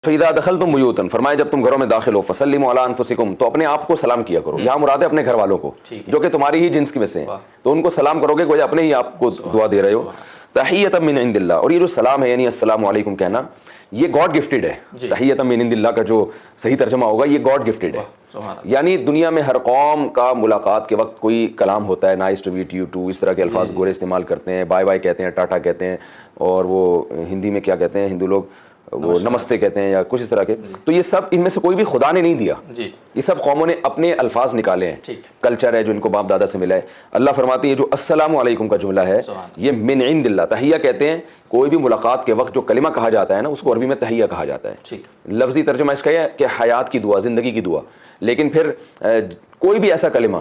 فَإِذَا دَخَلْتُمْ بُيُوتًا، فرمایا جب تم گھروں میں داخل ہو، فَسَلِّمُوا عَلَىٰ أَنفُسِكُمْ، تو اپنے آپ کو سلام کیا کرو. یہاں مراد ہے اپنے گھر والوں کو جو کہ تمہاری ہی جنس کی میں سے ہیں، تو ان کو سلام کرو گے گویا اپنے ہی آپ کو دعا دے رہے ہو. تحیۃ من عند اللہ، اور یہ جو سلام ہے یعنی السلام علیکم کہنا، یہ گاڈ گفٹڈ ہے. تحیۃ من عند اللہ کا جو صحیح ترجمہ ہوگا یہ گاڈ گفٹڈ ہے. یعنی دنیا میں ہر قوم کا ملاقات کے وقت کوئی کلام ہوتا ہے، nice to meet you too, اس طرح کے الفاظ گورے استعمال کرتے ہیں، بائے بائے کہتے ہیں، ٹاٹا کہتے ہیں، اور وہ ہندی میں کیا کہتے ہیں ہندو لوگ، وہ نمستے کہتے ہیں یا کچھ اس طرح کے. تو یہ سب ان میں سے کوئی بھی خدا نے نہیں دیا، یہ سب قوموں نے اپنے الفاظ نکالے ہیں، کلچر ہے جو ان کو باپ دادا سے ملا ہے. اللہ فرماتے ہیں یہ جو السلام علیکم کا جملہ ہے یہ من عند اللہ. تحیہ کہتے ہیں کوئی بھی ملاقات کے وقت جو کلمہ کہا جاتا ہے نا اس کو عربی میں تحیہ کہا جاتا ہے. لفظی ترجمہ اس کا ہے کہ حیات کی دعا، زندگی کی دعا. لیکن پھر کوئی بھی ایسا کلمہ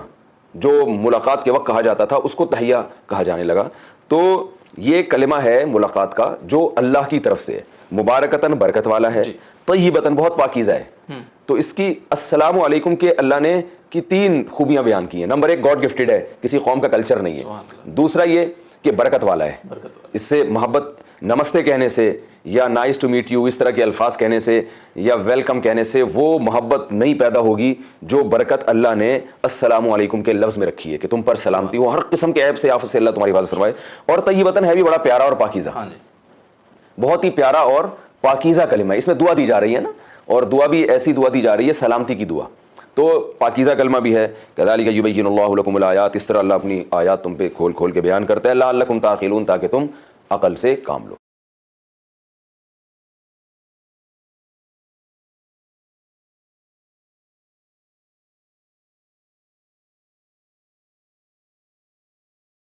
جو ملاقات کے وقت کہا جاتا تھا اس کو تحیہ کہا جانے لگا. تو یہ کلمہ ہے ملاقات کا جو اللہ کی طرف سے ہے، مبارکتاً برکت والا ہے، طیبتاً بہت پاکیزہ ہے. تو اس کی السلام علیکم کے اللہ نے کی 3 خوبیاں بیان کی ہیں. نمبر 1 گاڈ گفٹڈ ہے، کسی قوم کا کلچر نہیں ہے. دوسرا یہ کہ برکت والا ہے، اس سے محبت نمستے کہنے سے یا نائس ٹو میٹ یو اس طرح کے الفاظ کہنے سے یا ویلکم کہنے سے وہ محبت نہیں پیدا ہوگی جو برکت اللہ نے السلام علیکم کے لفظ میں رکھی ہے کہ تم پر سلامتی ہو، ہر قسم کے عیب سے آفت سے اللہ تمہاری حفاظت فرمائے. اور طیبتاً ہے بھی بڑا پیارا اور پاکیزہ، بہت ہی پیارا اور پاکیزہ کلمہ ہے. اس میں دعا دی جا رہی ہے نا، اور دعا بھی ایسی دعا دی جا رہی ہے سلامتی کی دعا، تو پاکیزہ کلمہ بھی ہے. کذالک یبین اللہ لکم الآیات، اس طرح اللہ اپنی آیات تم پہ کھول کھول کے بیان کرتا ہے. لعلکم تعقلون، تاکہ تم عقل سے کام لو.